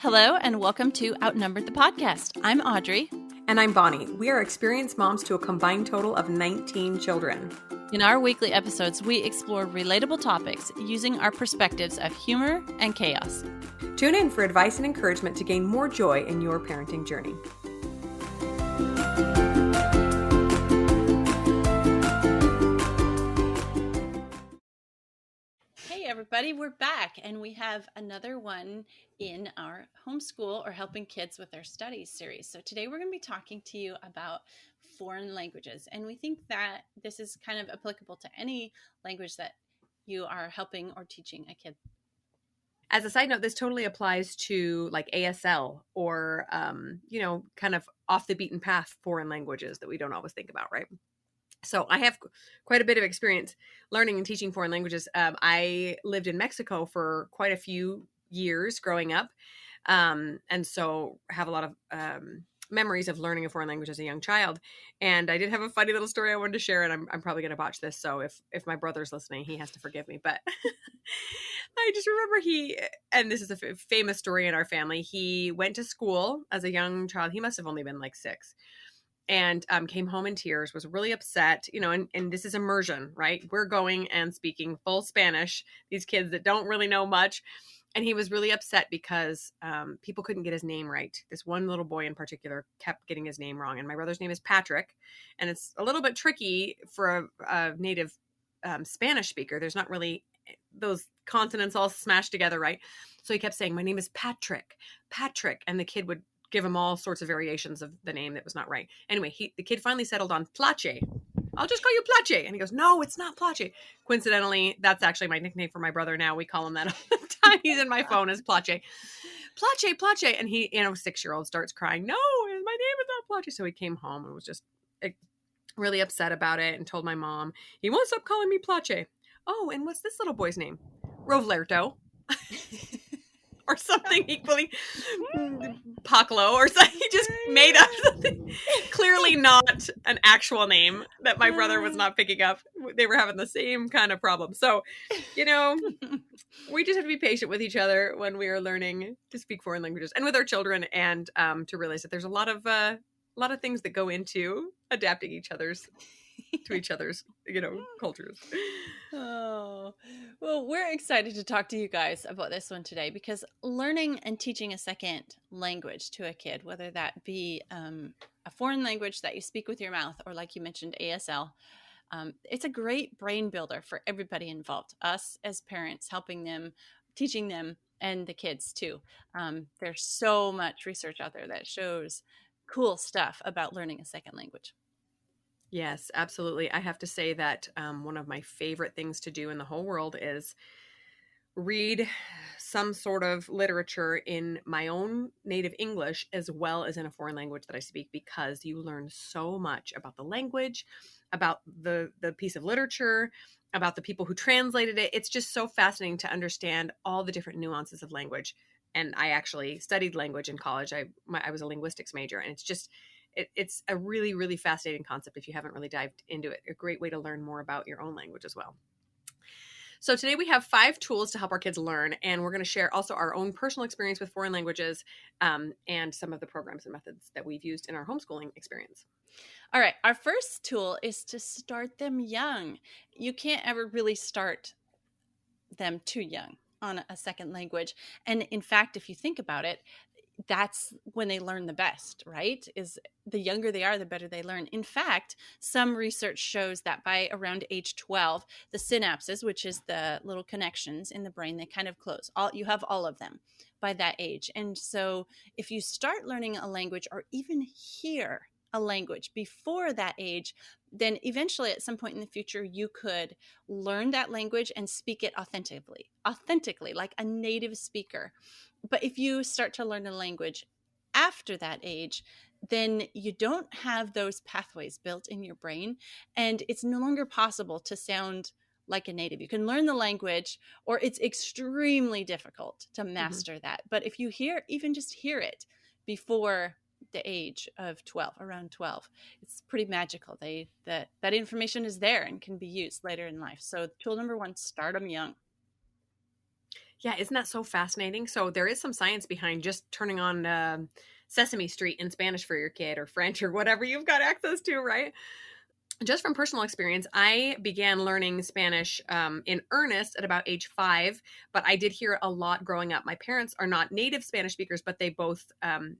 Hello, and welcome to Outnumbered the Podcast. I'm Audrey. And I'm Bonnie. We are experienced moms to a combined total of 19 children. In our weekly episodes, we explore relatable topics using our perspectives of humor and chaos. Tune in for advice and encouragement to gain more joy in your parenting journey. Hey everybody, we're back and we have another one in our homeschool or helping kids with their studies series. So today we're going to be talking to you about foreign languages, and we think that this is kind of applicable to any language that you are helping or teaching a kid. As a side note, this totally applies to like ASL or, kind of off the beaten path foreign languages that we don't always think about, right? So I have quite a bit of experience learning and teaching foreign languages. I lived in Mexico for quite a few years growing up. And so have a lot of memories of learning a foreign language as a young child. And I did have a funny little story I wanted to share, and I'm probably going to botch this. So if my brother's listening, he has to forgive me. But I just remember and this is a famous story in our family. He went to school as a young child. He must have only been like 6. And came home in tears, was really upset, and this is immersion, right? We're going and speaking full Spanish, these kids that don't really know much. And he was really upset because people couldn't get his name right. This one little boy in particular kept getting his name wrong. And my brother's name is Patrick. And it's a little bit tricky for a native Spanish speaker. There's not really those consonants all smashed together, right? So he kept saying, my name is Patrick. And the kid would give him all sorts of variations of the name that was not right. Anyway, the kid finally settled on Plache. I'll just call you Plache. And he goes, no, it's not Plache. Coincidentally, that's actually my nickname for my brother now. We call him that all the time. He's in my phone as Plache. Plache. And he, 6-year-old starts crying, no, my name is not Plache. So he came home and was just really upset about it and told my mom, he won't stop calling me Plache. Oh, and what's this little boy's name? Rovlerto. Or something equally Paclo or something. He just made up something. Clearly not an actual name that my brother was not picking up. They were having the same kind of problem. So, we just have to be patient with each other when we are learning to speak foreign languages and with our children, and to realize that there's a lot of things that go into adapting each other's cultures. Oh, well, we're excited to talk to you guys about this one today because learning and teaching a second language to a kid, whether that be a foreign language that you speak with your mouth or like you mentioned, ASL, it's a great brain builder for everybody involved, us as parents, helping them, teaching them, and the kids too. There's so much research out there that shows cool stuff about learning a second language. Yes, absolutely. I have to say that one of my favorite things to do in the whole world is read some sort of literature in my own native English as well as in a foreign language that I speak, because you learn so much about the language, about the piece of literature, about the people who translated it. It's just so fascinating to understand all the different nuances of language. And I actually studied language in college. I was a linguistics major, and it's just it's a really, really fascinating concept if you haven't really dived into it. A great way to learn more about your own language as well. So today we have 5 tools to help our kids learn, and we're going to share also our own personal experience with foreign languages and some of the programs and methods that we've used in our homeschooling experience. All right. Our first tool is to start them young. You can't ever really start them too young on a second language. And in fact, if you think about it, that's when they learn the best, right? Is the younger they are, the better they learn. In fact, some research shows that by around age 12, the synapses, which is the little connections in the brain, they kind of close. You have all of them by that age. And so if you start learning a language or even hear a language before that age, then eventually at some point in the future, you could learn that language and speak it authentically, like a native speaker. But if you start to learn a language after that age, then you don't have those pathways built in your brain, and it's no longer possible to sound like a native. You can learn the language, or it's extremely difficult to master that. But if you even just hear it before the age of 12, around 12, it's pretty magical. That information is there and can be used later in life. So tool number 1, start them young. Yeah, isn't that so fascinating? So there is some science behind just turning on Sesame Street in Spanish for your kid, or French, or whatever you've got access to, right? Just from personal experience, I began learning Spanish in earnest at about age 5, but I did hear it a lot growing up. My parents are not native Spanish speakers, but they both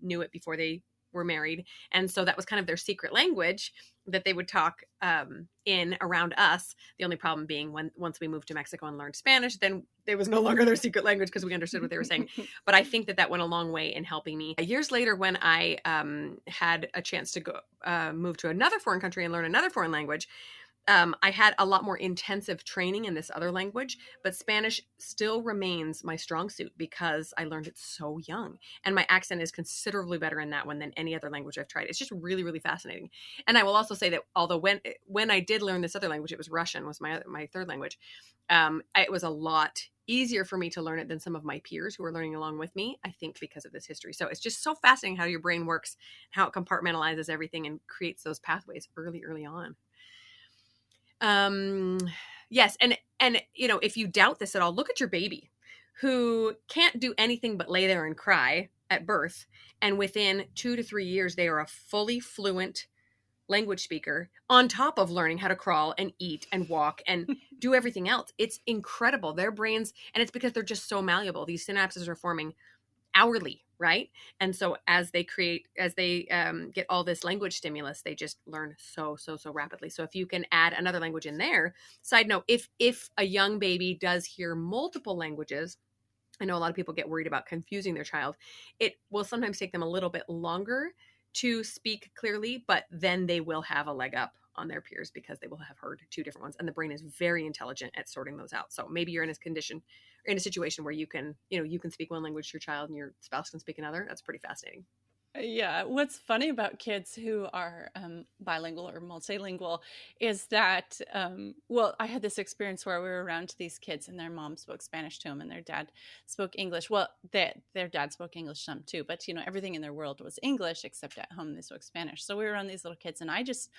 knew it before they were married. And so that was kind of their secret language that they would talk in around us. The only problem being once we moved to Mexico and learned Spanish, then it was no longer their secret language because we understood what they were saying. But I think that went a long way in helping me. Years later, when I had a chance to go move to another foreign country and learn another foreign language, I had a lot more intensive training in this other language, but Spanish still remains my strong suit because I learned it so young. And my accent is considerably better in that one than any other language I've tried. It's just really, really fascinating. And I will also say that although when I did learn this other language, it was Russian, was my third language. It was a lot easier for me to learn it than some of my peers who were learning along with me, I think because of this history. So it's just so fascinating how your brain works, how it compartmentalizes everything and creates those pathways early on. Yes. And, you know, if you doubt this at all, look at your baby who can't do anything but lay there and cry at birth. And within 2 to 3 years, they are a fully fluent language speaker on top of learning how to crawl and eat and walk and do everything else. It's incredible. Their brains, and it's because they're just so malleable. These synapses are forming hourly, right? And so as they get all this language stimulus, they just learn so rapidly. So if you can add another language in there. Side note, if a young baby does hear multiple languages, I know a lot of people get worried about confusing their child. It will sometimes take them a little bit longer to speak clearly, but then they will have a leg up on their peers because they will have heard 2 different ones, and the brain is very intelligent at sorting those out. So maybe you're in a situation where you can speak one language to your child and your spouse can speak another. That's pretty fascinating. Yeah, what's funny about kids who are bilingual or multilingual is that, well, I had this experience where we were around these kids and their mom spoke Spanish to them and their dad spoke English. Well, their dad spoke English some too, but everything in their world was English except at home they spoke Spanish. So we were around these little kids and I just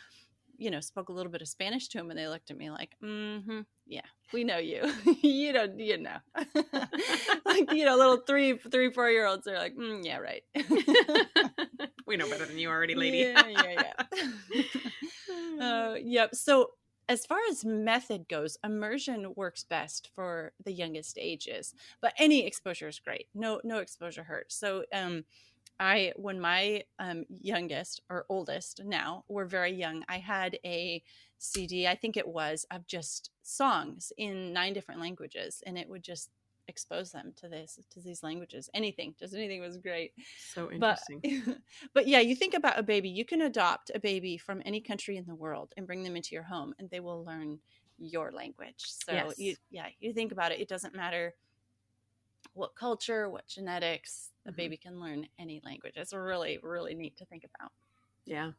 spoke a little bit of Spanish to him and they looked at me like, yeah, we know you. you don't, like, little 3-4 year olds are like, yeah, right. We know better than you already, lady. Yeah. Yep. So as far as method goes, immersion works best for the youngest ages, but any exposure is great. No exposure hurts. So, when my youngest or oldest now were very young, I had a CD, I think it was, of just songs in 9 different languages, and it would just expose them to these languages. Anything was great. So But interesting. but yeah, you think about a baby, you can adopt a baby from any country in the world and bring them into your home, and they will learn your language. So Yes. you think about it, it doesn't matter what culture, what genetics, the baby can learn any language. It's really, really neat to think about. Yeah.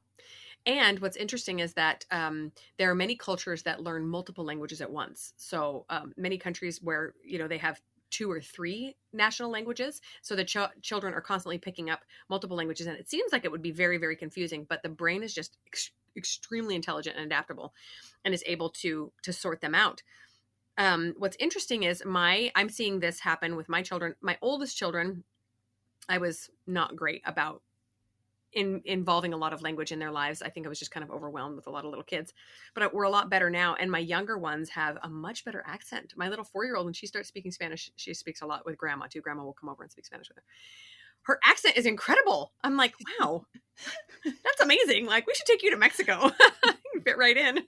And what's interesting is that there are many cultures that learn multiple languages at once. So many countries where, they have 2 or 3 national languages. So the children are constantly picking up multiple languages. And it seems like it would be very, very confusing, but the brain is just extremely intelligent and adaptable and is able to sort them out. What's interesting is I'm seeing this happen with my children. My oldest children, I was not great about involving a lot of language in their lives. I think I was just kind of overwhelmed with a lot of little kids, but we're a lot better now. And my younger ones have a much better accent. My little 4-year-old, when she starts speaking Spanish, she speaks a lot with grandma too. Grandma will come over and speak Spanish with her. Her accent is incredible. I'm like, wow, that's amazing. Like, we should take you to Mexico. You fit right in.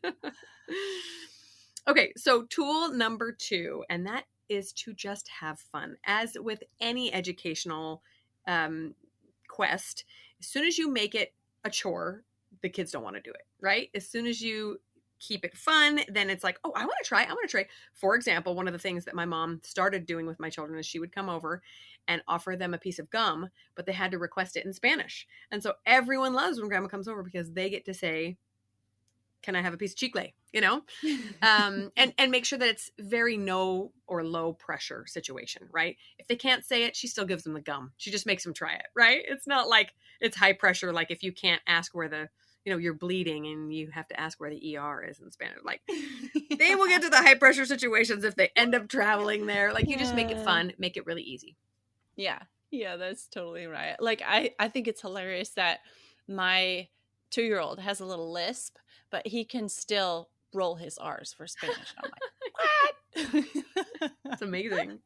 Okay, so tool number 2, and that is to just have fun. As with any educational quest, as soon as you make it a chore, the kids don't want to do it, right? As soon as you keep it fun, then it's like, oh, I want to try. For example, one of the things that my mom started doing with my children is she would come over and offer them a piece of gum, but they had to request it in Spanish. And so everyone loves when grandma comes over because they get to say, can I have a piece of chicle? And make sure that it's very no or low pressure situation, right? If they can't say it, she still gives them the gum. She just makes them try it, right? It's not like it's high pressure. Like if you can't ask where you're bleeding and you have to ask where the ER is in Spanish. Like They will get to the high pressure situations if they end up traveling there. Like, you just make it Yeah. fun, make it really easy. Yeah. Yeah, that's totally right. Like I think it's hilarious that my 2-year-old has a little lisp, but he can still roll his R's for Spanish. I'm like, It's what? amazing.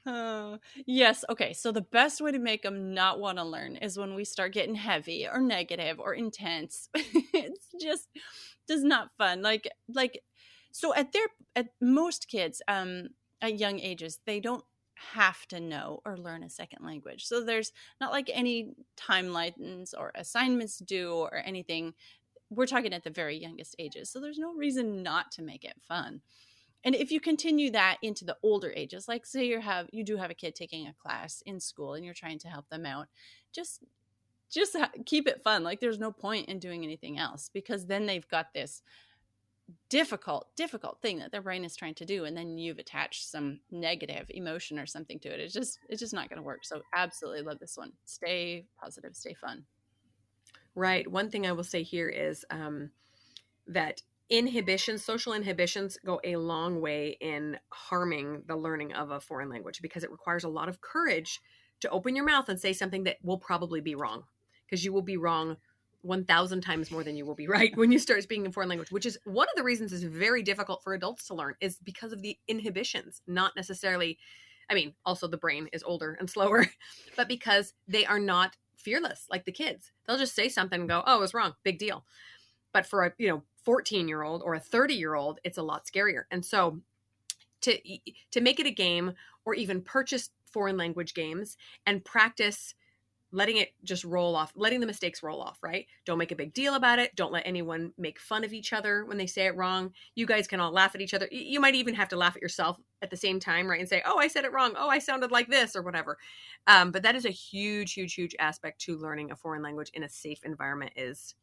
Oh, yes. Okay. So the best way to make them not want to learn is when we start getting heavy or negative or intense. It's just not fun. So at most kids, at young ages, they don't have to know or learn a second language. So there's not like any timelines or assignments due or anything. We're talking at the very youngest ages. So there's no reason not to make it fun. And if you continue that into the older ages, like say you do have a kid taking a class in school and you're trying to help them out, just keep it fun. Like there's no point in doing anything else, because then they've got this difficult thing that their brain is trying to do, and then you've attached some negative emotion or something to it. It's just not going to work. So absolutely love this one. Stay positive, stay fun. Right. One thing I will say here is that social inhibitions go a long way in harming the learning of a foreign language, because it requires a lot of courage to open your mouth and say something that will probably be wrong, because you will be wrong 1,000 times more than you will be right when you start speaking a foreign language, which is one of the reasons it's very difficult for adults to learn, is because of the inhibitions, not necessarily, I mean, also the brain is older and slower, but because they are not fearless like the kids. They'll just say something and go, oh, it was wrong, big deal. But for a 14-year-old or a 30-year-old, it's a lot scarier. And so to make it a game, or even purchase foreign language games and practice letting it just roll off, letting the mistakes roll off, right? Don't make a big deal about it. Don't let anyone make fun of each other when they say it wrong. You guys can all laugh at each other. You might even have to laugh at yourself at the same time, right? And say, oh, I said it wrong. Oh, I sounded like this or whatever. But that is a huge aspect to learning a foreign language in a safe environment, is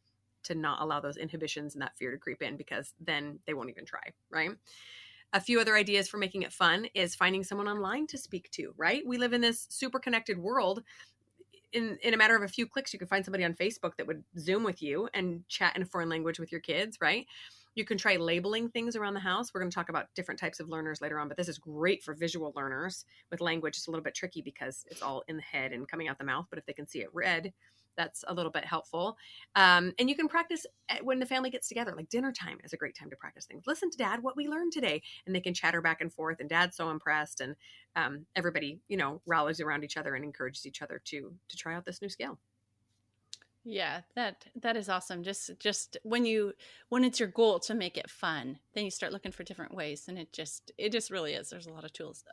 to not allow those inhibitions and that fear to creep in, because then they won't even try, right? A few other ideas for making it fun is finding someone online to speak to, right? We live in this super connected world. In a matter of a few clicks, you can find somebody on Facebook that would Zoom with you and chat in a foreign language with your kids, right? You can try labeling things around the house. We're going to talk about different types of learners later on, but this is great for visual learners. With language, it's a little bit tricky because it's all in the head and coming out the mouth, but if they can see it read, that's a little bit helpful. And you can practice when the family gets together. Like dinner time is a great time to practice things. Listen to Dad, what we learned today. And they can chatter back and forth, and Dad's so impressed. And everybody, rallies around each other and encourages each other to try out this new skill. Yeah, that is awesome. Just when it's your goal to make it fun, then you start looking for different ways, and it just really is. There's a lot of tools,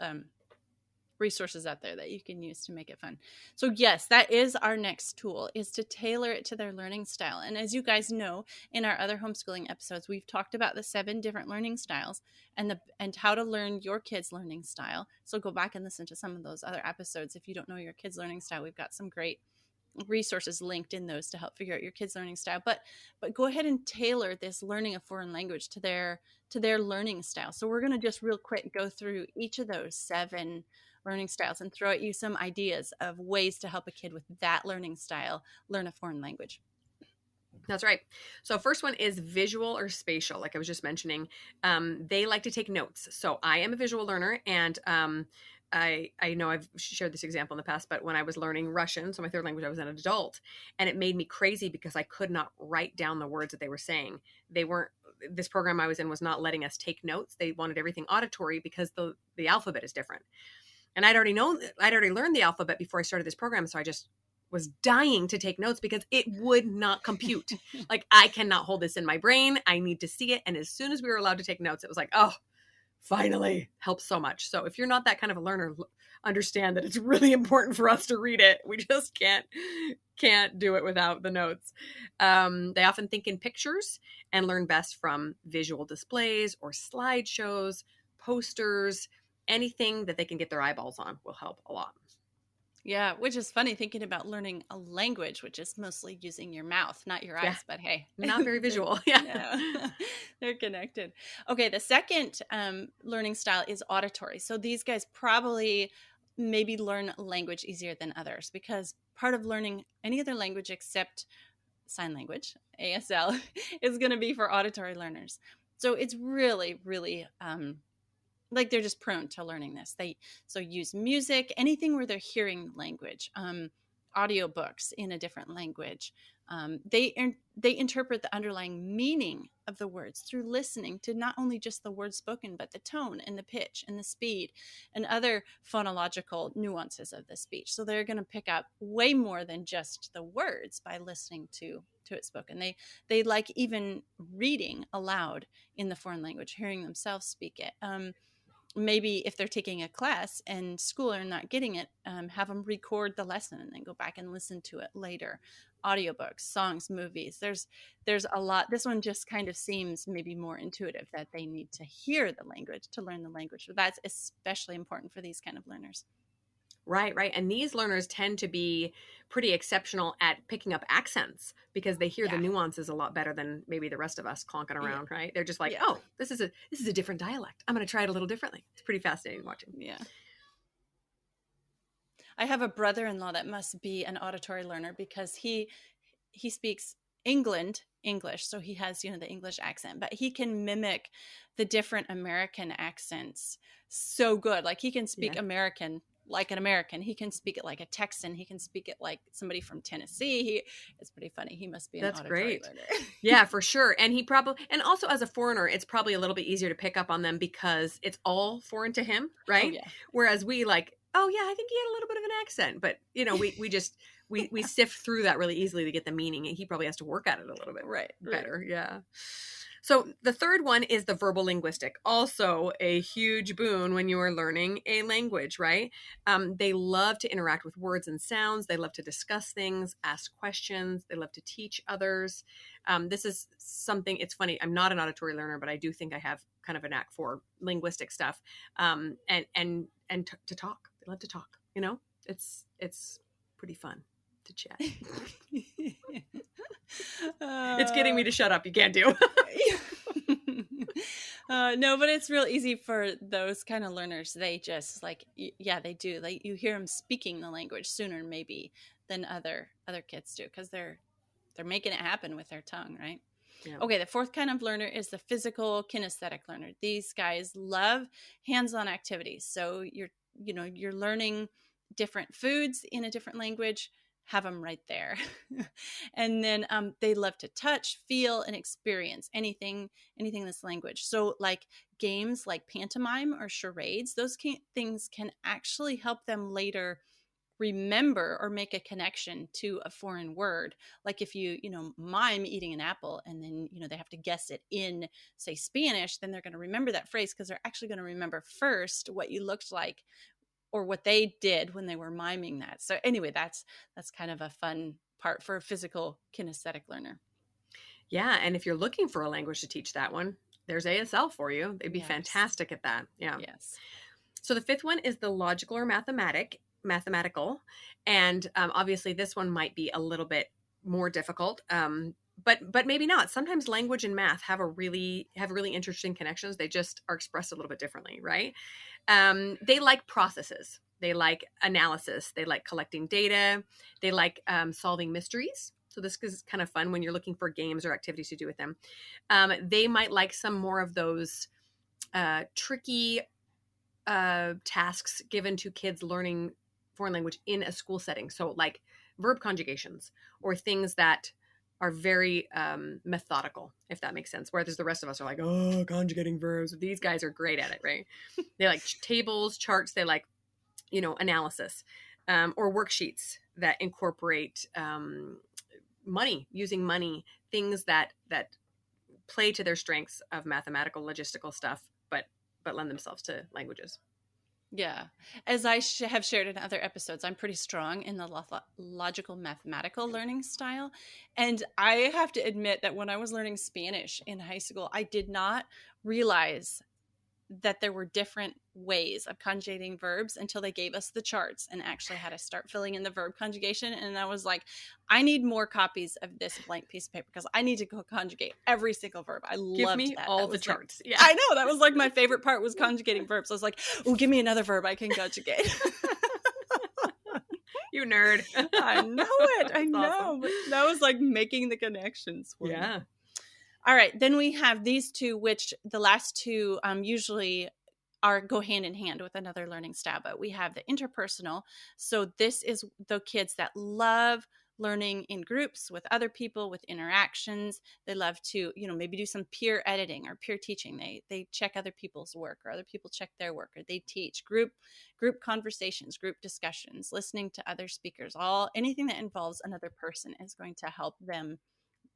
resources out there that you can use to make it fun. So yes, that is our next tool, is to tailor it to their learning style. And as you guys know, in our other homeschooling episodes, we've talked about the 7 different learning styles and how to learn your kids' learning style. So go back and listen to some of those other episodes. If you don't know your kids' learning style, we've got some great resources linked in those to help figure out your kids' learning style. But go ahead and tailor this learning of foreign language to their learning style. So we're going to just real quick go through each of those 7 learning styles and throw at you some ideas of ways to help a kid with that learning style learn a foreign language. That's right. So first one is visual or spatial. Like I was just mentioning, they like to take notes. So I am a visual learner, and I know I've shared this example in the past, but when I was learning Russian, so my third language, I was an adult, and it made me crazy because I could not write down the words that they were saying. This program I was in was not letting us take notes. They wanted everything auditory because the alphabet is different. And I'd already learned the alphabet before I started this program. So I just was dying to take notes because it would not compute. Like, I cannot hold this in my brain. I need to see it. And as soon as we were allowed to take notes, it was like, oh, finally, helps so much. So if you're not that kind of a learner, understand that it's really important for us to read it. We just can't do it without the notes. They often think in pictures and learn best from visual displays or slideshows, posters. Anything that they can get their eyeballs on will help a lot. Yeah, which is funny, thinking about learning a language, which is mostly using your mouth, not your eyes, but hey. Not very visual. Yeah. No, they're connected. Okay, the second learning style is auditory. So these guys probably maybe learn language easier than others, because part of learning any other language except sign language, ASL, is going to be for auditory learners. So it's really, really like they're just prone to learning this. They so use music, anything where they're hearing language, audiobooks in a different language. They interpret the underlying meaning of the words through listening to not only just the words spoken, but the tone and the pitch and the speed and other phonological nuances of the speech. So they're going to pick up way more than just the words by listening to it spoken. They like even reading aloud in the foreign language, hearing themselves speak it. Maybe if they're taking a class and school are not getting it, have them record the lesson and then go back and listen to it later. Audiobooks, songs, movies. There's a lot. This one just kind of seems maybe more intuitive, that they need to hear the language to learn the language. So that's especially important for these kind of learners. Right, right. And these learners tend to be pretty exceptional at picking up accents because they hear the Yeah. nuances a lot better than maybe the rest of us clonking Yeah. around, right? They're just like, Yeah. "Oh, this is a different dialect. I'm going to try it a little differently." It's pretty fascinating watching. Yeah. I have a brother-in-law that must be an auditory learner because he speaks English, so he has, the English accent, but he can mimic the different American accents so good. Like he can speak Yeah. American like an American. He can speak it like a Texan. He can speak it like somebody from Tennessee. It's pretty funny. He must be an That's auditory great. learner. Yeah, for sure. And and also as a foreigner, it's probably a little bit easier to pick up on them because it's all foreign to him, Oh right? yeah. Whereas we like, oh yeah, I think he had a little bit of an accent, but we just we sift through that really easily to get the meaning, and he probably has to work at it a little bit Right. better. Yeah. So the third one is the verbal linguistic, also a huge boon when you are learning a language, right? They love to interact with words and sounds. They love to discuss things, ask questions. They love to teach others. This is something, it's funny, I'm not an auditory learner, but I do think I have kind of a knack for linguistic stuff, and to talk. They love to talk, it's pretty fun to chat. It's getting me to shut up. You can't do. No, but it's real easy for those kind of learners. They just yeah, they do. Like you hear them speaking the language sooner maybe than other kids do because they're making it happen with their tongue, right? Yeah. Okay, the fourth kind of learner is the physical kinesthetic learner. These guys love hands-on activities. So you're learning different foods in a different language, have them right there. And then they love to touch, feel, and experience anything in this language. So like games like pantomime or charades, those things can actually help them later remember or make a connection to a foreign word. Like if you mime eating an apple and then they have to guess it in, say, Spanish, then they're going to remember that phrase because they're actually going to remember first what you looked like or what they did when they were miming that. So anyway, that's kind of a fun part for a physical kinesthetic learner. Yeah, and if you're looking for a language to teach that one, there's ASL for you. They'd be fantastic at that. Yeah. Yes. So the fifth one is the logical or mathematical, and obviously this one might be a little bit more difficult, but maybe not. Sometimes language and math have really interesting connections. They just are expressed a little bit differently, right? They like processes. They like analysis. They like collecting data. They like solving mysteries. So this is kind of fun when you're looking for games or activities to do with them. They might like some more of those tricky tasks given to kids learning foreign language in a school setting. So like verb conjugations or things that are very methodical, if that makes sense. Whereas the rest of us are like, oh, conjugating verbs. These guys are great at it, right? They like tables, charts. They like, analysis, or worksheets that incorporate using money, things that play to their strengths of mathematical, logistical stuff, but lend themselves to languages. Yeah. As I have shared in other episodes, I'm pretty strong in the logical mathematical learning style. And I have to admit that when I was learning Spanish in high school, I did not realize that there were different ways of conjugating verbs until they gave us the charts and actually had to start filling in the verb conjugation. And I was like, I need more copies of this blank piece of paper because I need to go conjugate every single verb. I loved me that. all That the was charts. Yeah, I know. That was like my favorite part was conjugating verbs. I was like, oh, give me another verb I can conjugate. You nerd. I know it. I know. Awesome. But that was like making the connections for me. Yeah. All right, then we have these two, which the last two usually go hand in hand with another learning style. But we have the interpersonal. So this is the kids that love learning in groups with other people, with interactions. They love to, maybe do some peer editing or peer teaching. They check other people's work, or other people check their work, or they teach group conversations, group discussions, listening to other speakers. Anything that involves another person is going to help them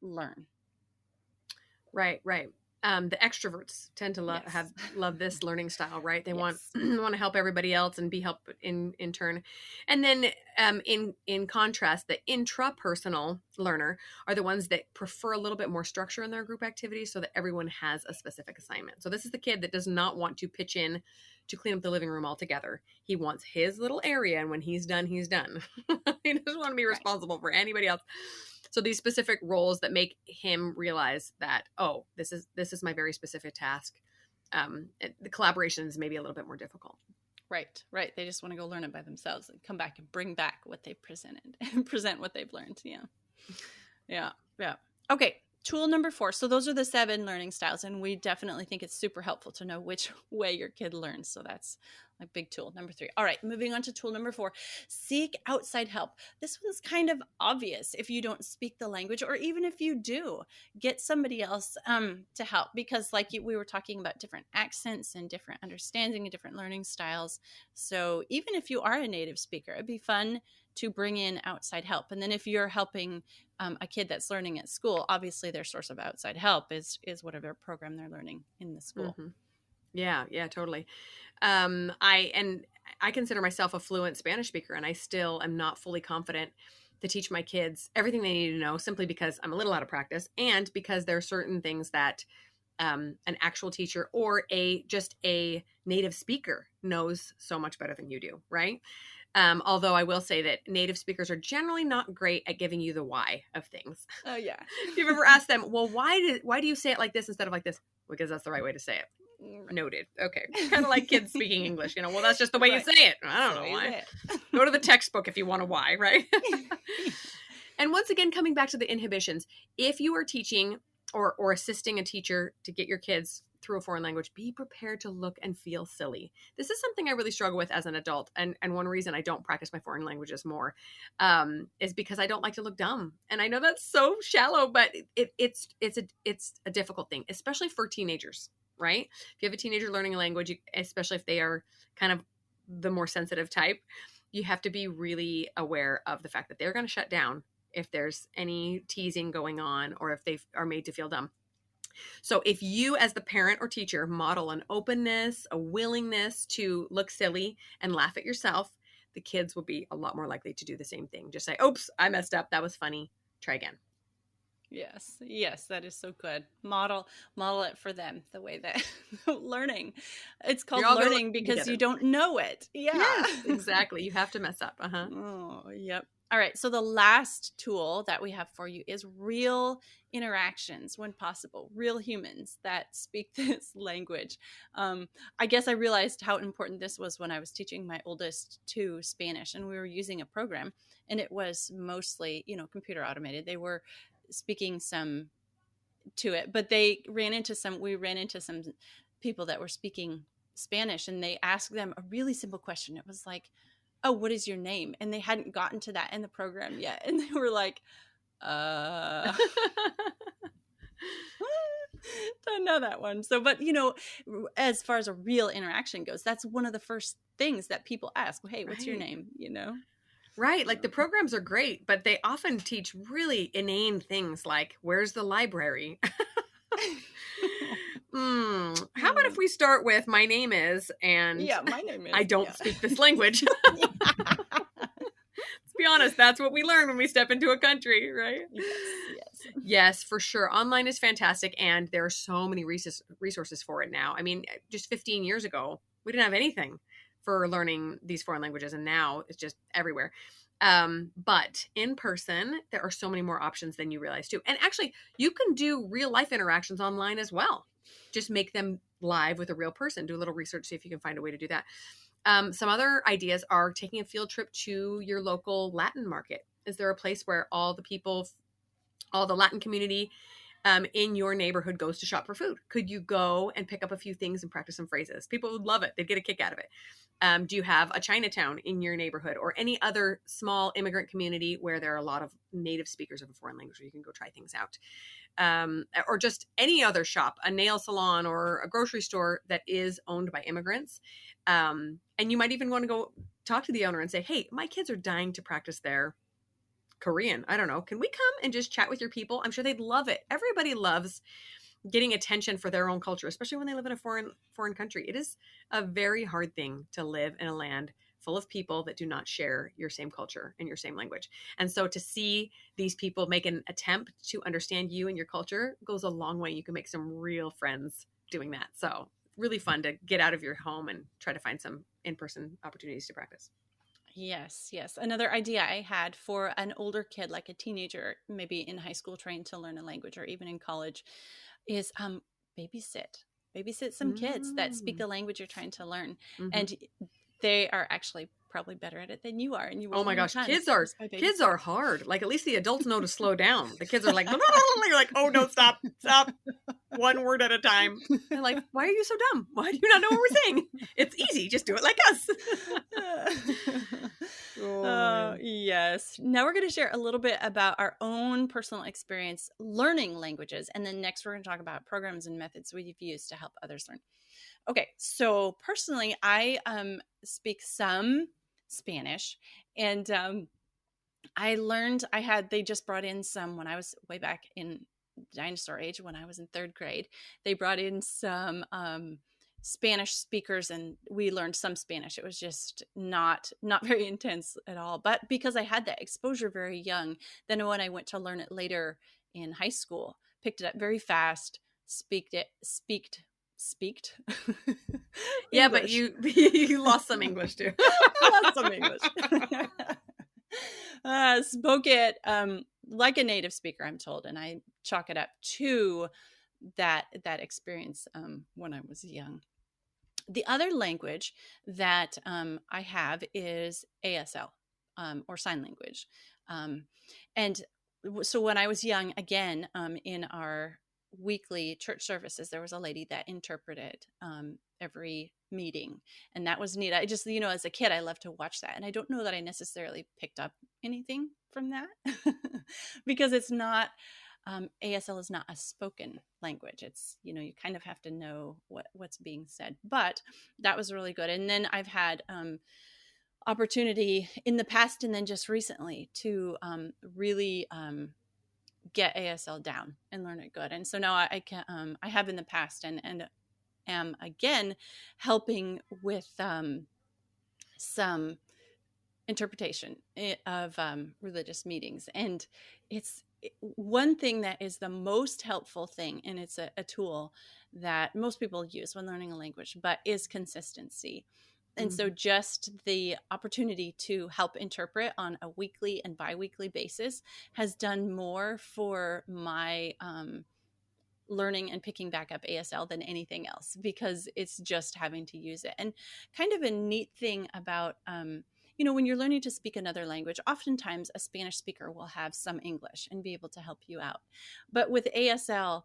learn. Right, right. The extroverts tend to Yes. love this learning style, right? They want Yes. want to help everybody else and be helped in turn. And then in contrast, the intrapersonal learner are the ones that prefer a little bit more structure in their group activities, so that everyone has a specific assignment. So this is the kid that does not want to pitch in to clean up the living room altogether. He wants his little area, and when he's done, he's done. He doesn't want to be responsible for anybody else. So these specific roles that make him realize that, oh, this is my very specific task. The collaboration is maybe a little bit more difficult. Right. They just want to go learn it by themselves and come back and bring back what they've presented and present what they've learned. Yeah. Okay. Tool number 4. So those are the 7 learning styles, and we definitely think it's super helpful to know which way your kid learns. So that's a big tool. Number 3. All right, moving on to tool number 4. Seek outside help. This one's kind of obvious if you don't speak the language, or even if you do, get somebody else to help, because we were talking about different accents and different understanding and different learning styles. So even if you are a native speaker, it'd be fun to bring in outside help. And then if you're helping a kid that's learning at school, obviously their source of outside help is whatever program they're learning in the school. Mm-hmm. Yeah, totally. I consider myself a fluent Spanish speaker, and I still am not fully confident to teach my kids everything they need to know, simply because I'm a little out of practice, and because there are certain things that an actual teacher or just a native speaker knows so much better than you do, right? Although I will say that native speakers are generally not great at giving you the why of things. Oh yeah. If you've ever asked them, well, why do you say it like this instead of like this? Because that's the right way to say it. Right. Noted. Okay. Kind of like kids speaking English, well, that's just the way you say it. I don't know why. Go to the textbook if you want a why, right? And once again, coming back to the inhibitions, if you are teaching or assisting a teacher to get your kids through a foreign language, be prepared to look and feel silly. This is something I really struggle with as an adult. And one reason I don't practice my foreign languages more is because I don't like to look dumb. And I know that's so shallow, but it's a difficult thing, especially for teenagers, right? If you have a teenager learning a language, especially if they are kind of the more sensitive type, you have to be really aware of the fact that they're going to shut down if there's any teasing going on, or if they are made to feel dumb. So if you, as the parent or teacher, model an openness, a willingness to look silly and laugh at yourself, the kids will be a lot more likely to do the same thing. Just say, oops, I messed up. That was funny. Try again. Yes, that is so good. Model it for them, the way that learning. It's called learning because you don't know it. Yeah. Yes, exactly. You have to mess up. Oh, yep. All right. So the last tool that we have for you is real interactions when possible, real humans that speak this language. I guess I realized how important this was when I was teaching my oldest 2 Spanish, and we were using a program, and it was mostly, computer automated. They were speaking some to it, but we ran into some people that were speaking Spanish, and they asked them a really simple question. It was like, oh, what is your name? And they hadn't gotten to that in the program yet. And they were like, don't know that one. So, but as far as a real interaction goes, that's one of the first things that people ask. Well, hey, what's your name? Right. Like the programs are great, but they often teach really inane things like, where's the library? How about if we start with my name is, and my name is, I don't speak this language. Let's be honest. That's what we learn when we step into a country, right? Yes, for sure. Online is fantastic. And there are so many resources for it now. I mean, just 15 years ago, we didn't have anything for learning these foreign languages, and now it's just everywhere. But in person, there are so many more options than you realize too. And actually, you can do real life interactions online as well. Just make them live with a real person. Do a little research, see if you can find a way to do that. Some other ideas are taking a field trip to your local Latin market. Is there a place where all the Latin community in your neighborhood goes to shop for food? Could you go and pick up a few things and practice some phrases? People would love it. They'd get a kick out of it. Do you have a Chinatown in your neighborhood or any other small immigrant community where there are a lot of native speakers of a foreign language where you can go try things out? Or just any other shop, a nail salon or a grocery store that is owned by immigrants. And you might even want to go talk to the owner and say, hey, my kids are dying to practice their Korean. I don't know. Can we come and just chat with your people? I'm sure they'd love it. Everybody loves getting attention for their own culture, especially when they live in a foreign country. It is a very hard thing to live in a land full of people that do not share your same culture and your same language. And so to see these people make an attempt to understand you and your culture goes a long way. You can make some real friends doing that. So really fun to get out of your home and try to find some in-person opportunities to practice. Yes, yes. Another idea I had for an older kid, like a teenager, maybe in high school trying to learn a language or even in college, is babysit. Babysit some kids that speak Mm. the language you're trying to learn. Mhm. And they are actually probably better at it than you are, and you Oh will my learn gosh, tons just by kids are babysitting. hard. Like at least the adults know to slow down. The kids are like, you're like, oh no, stop, one word at a time. They're like, why are you so dumb? Why do you not know what we're saying? It's easy, just do it like us. Oh man. Yes. Now we're going to share a little bit about our own personal experience learning languages, and then next we're going to talk about programs and methods we've used to help others learn. Okay, so personally, I speak some Spanish, and they just brought in some when I was way back in dinosaur age when I was in third grade. They brought in some Spanish speakers, and we learned some Spanish. It was just not very intense at all. But because I had that exposure very young, then when I went to learn it later in high school, picked it up very fast, speaked Yeah, but English. you lost some English too. I lost some English. Spoke it like a native speaker, I'm told, and I chalk it up to that experience when I was young. The other language that I have is ASL, or sign language. And so when I was young, again, in our weekly church services, there was a lady that interpreted every meeting. And that was neat. I just, as a kid, I loved to watch that. And I don't know that I necessarily picked up anything from that because it's not, ASL is not a spoken language. It's, you kind of have to know what's being said, but that was really good. And then I've had opportunity in the past and then just recently to really get ASL down and learn it good. And so now I can, I have in the past and am again helping with some interpretation of religious meetings. And it's one thing that is the most helpful thing, and it's a tool that most people use when learning a language, but is consistency. And so just the opportunity to help interpret on a weekly and biweekly basis has done more for my learning and picking back up ASL than anything else, because it's just having to use it. And kind of a neat thing about, when you're learning to speak another language, oftentimes a Spanish speaker will have some English and be able to help you out. But with ASL,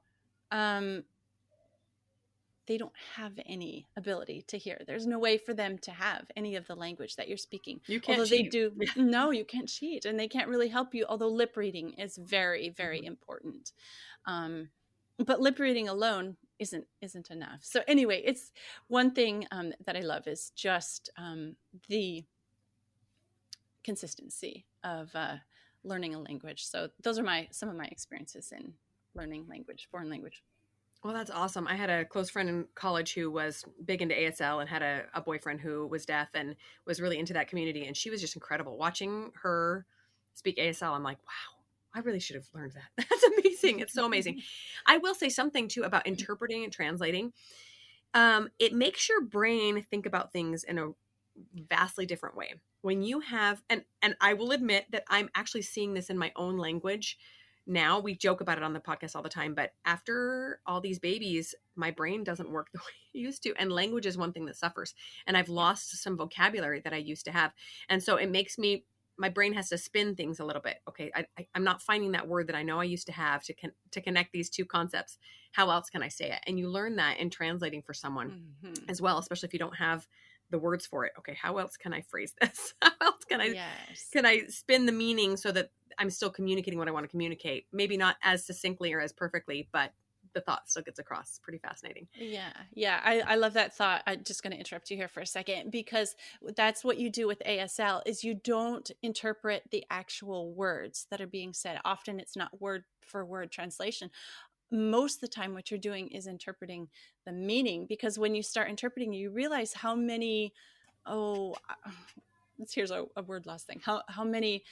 they don't have any ability to hear. There's no way for them to have any of the language that you're speaking. You can't Although they cheat. do, no, you can't cheat, and they can't really help you. Although lip reading is very, very important. But lip reading alone isn't enough. So anyway, it's one thing that I love is just the consistency of learning a language. So those are some of my experiences in learning foreign language. Well, that's awesome. I had a close friend in college who was big into ASL and had a boyfriend who was deaf and was really into that community. And she was just incredible. Watching her speak ASL, I'm like, wow, I really should have learned that. That's amazing. It's so amazing. I will say something too about interpreting and translating. It makes your brain think about things in a vastly different way. When you have, and I will admit that I'm actually seeing this in my own language now. We joke about it on the podcast all the time, but after all these babies, my brain doesn't work the way it used to. And language is one thing that suffers. And I've lost some vocabulary that I used to have. And so it makes me my brain has to spin things a little bit. Okay, I'm not finding that word that I know I used to have to connect these two concepts. How else can I say it? And you learn that in translating for someone Mm-hmm. as well, especially if you don't have the words for it. Okay, how else can I phrase this? How else Yes. can I spin the meaning so that I'm still communicating what I want to communicate? Maybe not as succinctly or as perfectly, but the thought still gets across. It's pretty fascinating. Yeah, yeah, I love that thought. I'm just going to interrupt you here for a second because that's what you do with ASL is you don't interpret the actual words that are being said. Often it's not word for word translation. Most of the time what you're doing is interpreting the meaning, because when you start interpreting, you realize how many, oh, here's a word loss thing. How many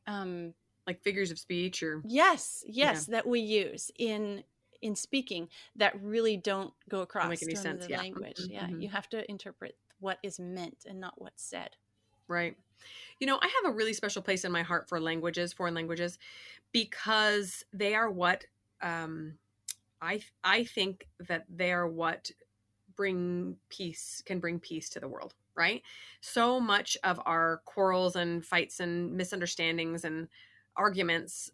um Like figures of speech or, yes, yeah, yes, that we use in speaking that really don't go don't make across any to sense. another Yeah. language. Yeah, Hmm. you have to interpret what is meant and not what's said. Right. You know, I have a really special place in my heart for languages, foreign languages, because they are what I think that they are what bring peace to the world, right? So much of our quarrels and fights and misunderstandings and arguments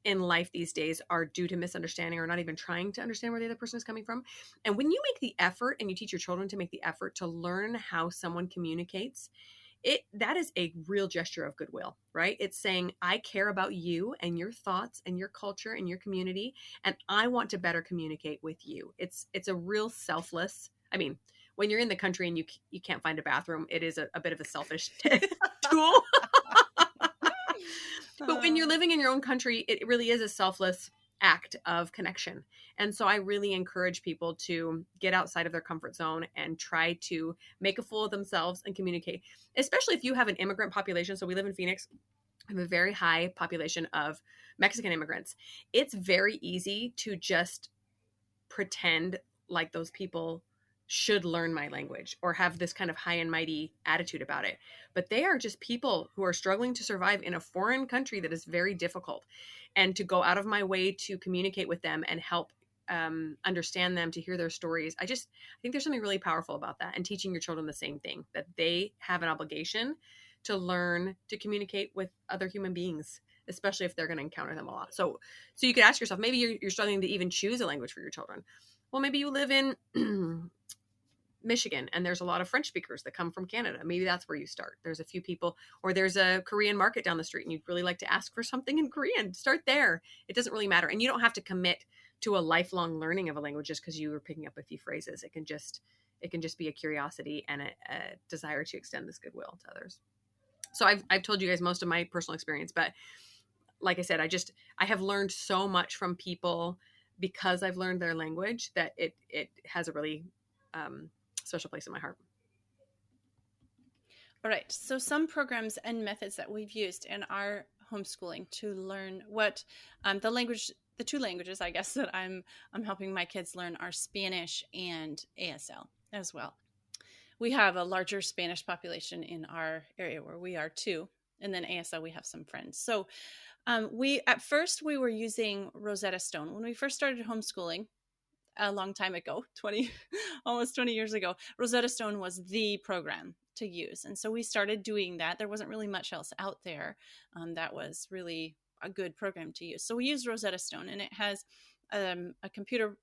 in life these days are due to misunderstanding or not even trying to understand where the other person is coming from. And when you make the effort and you teach your children to make the effort to learn how someone communicates, it that is a real gesture of goodwill, right? It's saying I care about you and your thoughts and your culture and your community, and I want to better communicate with you. It's a real selfless, I mean, when you're in the country and you can't find a bathroom, it is a bit of a selfish tool. But when you're Uh, living in your own country, it really is a selfless act of connection. And so I really encourage people to get outside of their comfort zone and try to make a fool of themselves and communicate, especially if you have an immigrant population. So we live in Phoenix. We have a very high population of Mexican immigrants. It's very easy to just pretend like those people should learn my language or have this kind of high and mighty attitude about it. But they are just people who are struggling to survive in a foreign country that is very difficult. And to go out of my way to communicate with them and help understand them, to hear their stories, I think there's something really powerful about that. And teaching your children the same thing, that they have an obligation to learn to communicate with other human beings, especially if they're going to encounter them a lot. So you could ask yourself, maybe you're struggling to even choose a language for your children. Well, maybe you live in Michigan and there's a lot of French speakers that come from Canada. Maybe that's where you start. There's a few people, or there's a Korean market down the street and you'd really like to ask for something in Korean. Start there. It doesn't really matter. And you don't have to commit to a lifelong learning of a language just because you were picking up a few phrases. It can just be a curiosity and a desire to extend this goodwill to others. So I've told you guys most of my personal experience, but like I said, I have learned so much from people because I've learned their language that it has a really special place in my heart. all right. So some programs and methods that we've used in our homeschooling to learn what the two languages, I guess, that I'm helping my kids learn are Spanish and ASL as well. We have a larger Spanish population in our area where we are too, and then ASL we have some friends. So we at first we were using Rosetta Stone when we first started homeschooling a long time ago, 20 almost 20 years ago. Rosetta Stone was the program to use, and so we started doing that. There wasn't really much else out there that was really a good program to use, so we used Rosetta Stone, and it has a computer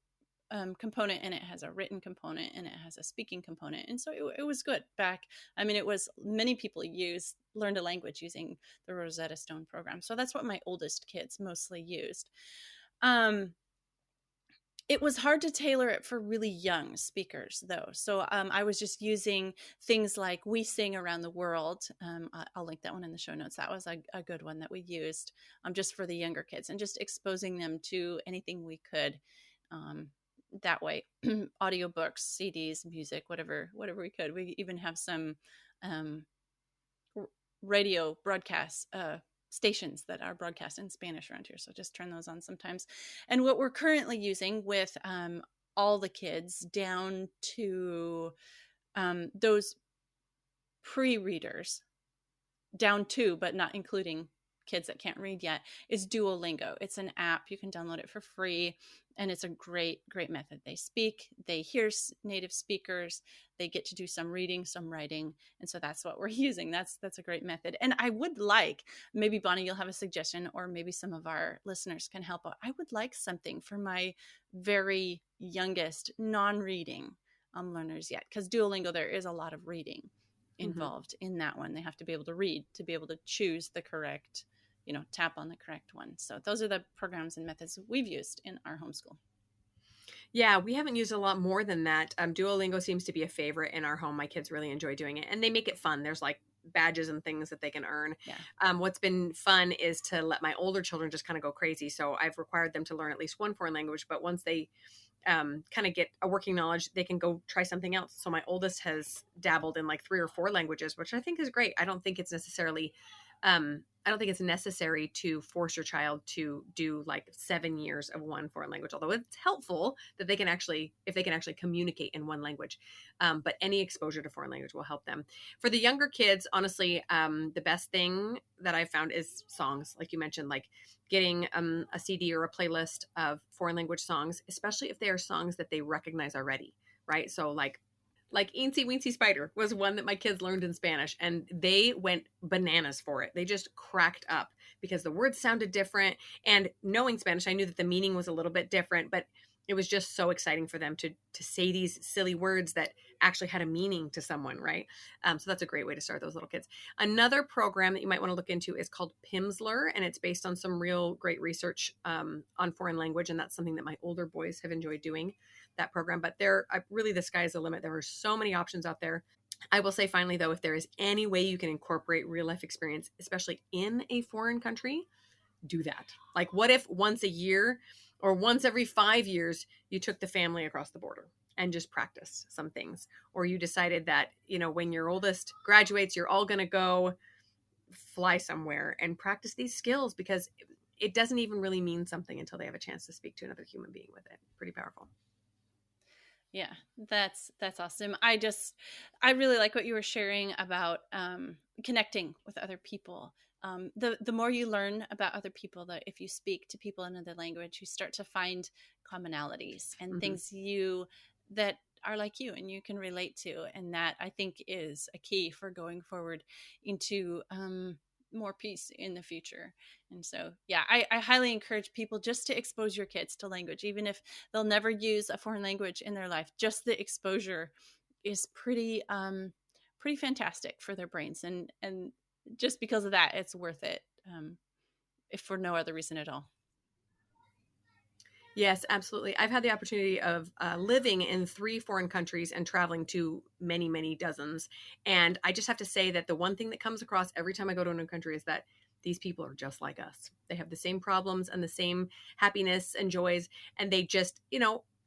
component, and it has a written component, and it has a speaking component, and so it was good back. I mean, it was many people learned a language using the Rosetta Stone program, so that's what my oldest kids mostly used. um it was hard to tailor it for really young speakers, though. So I was just using things like We Sing Around the World. I'll link that one in the show notes. That was a good one that we used just for the younger kids, and just exposing them to anything we could that way. Audiobooks, CDs, music, whatever we could. We even have some um, radio broadcasts, stations that are broadcast in Spanish around here. So just turn those on sometimes. And what we're currently using with all the kids down to those pre readers, down to, but not including kids that can't read yet is Duolingo. It's an app. You can download it for free. And it's a great, great method. They speak, they hear native speakers, they get to do some reading, some writing. And so that's what we're using. That's a great method. And I would like, maybe Bonnie, you'll have a suggestion, or maybe some of our listeners can help out. I would like something for my very youngest non-reading learners yet, because Duolingo, there is a lot of reading involved in that one. They have to be able to read, to be able to choose the correct, tap on the correct one. So those are the programs and methods we've used in our homeschool. Yeah, we haven't used a lot more than that. Duolingo seems to be a favorite in our home. My kids really enjoy doing it, and they make it fun. There's like badges and things that they can earn. Yeah. What's been fun is to let my older children just kind of go crazy. So I've required them to learn at least one foreign language, but once they kind of get a working knowledge, they can go try something else. So my oldest has dabbled in like 3 or 4 languages, which I think is great. I don't think it's necessary to force your child to do like 7 years of one foreign language, although it's helpful that they can actually communicate in one language. But any exposure to foreign language will help them. For the younger kids, honestly, the best thing that I've found is songs, like you mentioned, like getting a CD or a playlist of foreign language songs, especially if they are songs that they recognize already, right? So like Eensy Weensy Spider was one that my kids learned in Spanish, and they went bananas for it. They just cracked up because the words sounded different. And knowing Spanish, I knew that the meaning was a little bit different, but it was just so exciting for them to say these silly words that actually had a meaning to someone, right? So that's a great way to start those little kids. Another program that you might want to look into is called Pimsleur, and it's based on some real great research on foreign language, and that's something that my older boys have enjoyed doing, that program. But really, the sky is the limit. There are so many options out there. I will say finally, though, if there is any way you can incorporate real life experience, especially in a foreign country, do that. Like, what if once a year or once every 5 years you took the family across the border and just practiced some things? Or you decided that, when your oldest graduates, you're all going to go fly somewhere and practice these skills, because it doesn't even really mean something until they have a chance to speak to another human being with it. Pretty powerful. Yeah, that's awesome. I really like what you were sharing about connecting with other people. The more you learn about other people, that if you speak to people in another language, you start to find commonalities and things that are like you and you can relate to. And that, I think, is a key for going forward into more peace in the future. And so, yeah, I highly encourage people just to expose your kids to language, even if they'll never use a foreign language in their life. Just the exposure is pretty fantastic for their brains. And just because of that, it's worth it, if for no other reason at all. Yes, absolutely. I've had the opportunity of living in 3 foreign countries and traveling to many, many dozens. And I just have to say that the one thing that comes across every time I go to a new country is that these people are just like us. They have the same problems and the same happiness and joys. And they just,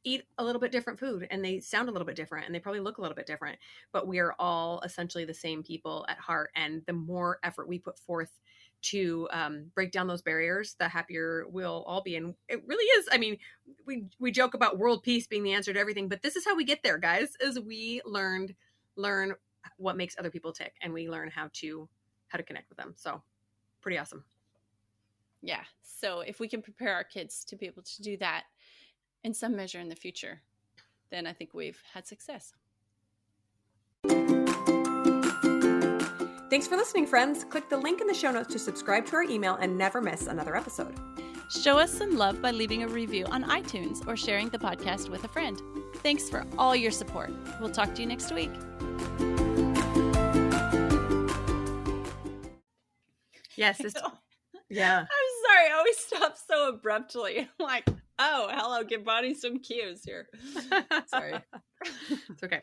eat a little bit different food, and they sound a little bit different, and they probably look a little bit different. But we are all essentially the same people at heart. And the more effort we put forth to break down those barriers, the happier we'll all be. And it really is. I mean, we joke about world peace being the answer to everything, but this is how we get there, guys, is we learn what makes other people tick, and we learn how to connect with them. So pretty awesome. Yeah. So if we can prepare our kids to be able to do that in some measure in the future, then I think we've had success. Thanks for listening, friends. Click the link in the show notes to subscribe to our email and never miss another episode. Show us some love by leaving a review on iTunes or sharing the podcast with a friend. Thanks for all your support. We'll talk to you next week. Yes. Yeah. I'm sorry. I always stop so abruptly. I'm like, oh, hello. Give Bonnie some cues here. Sorry. It's okay.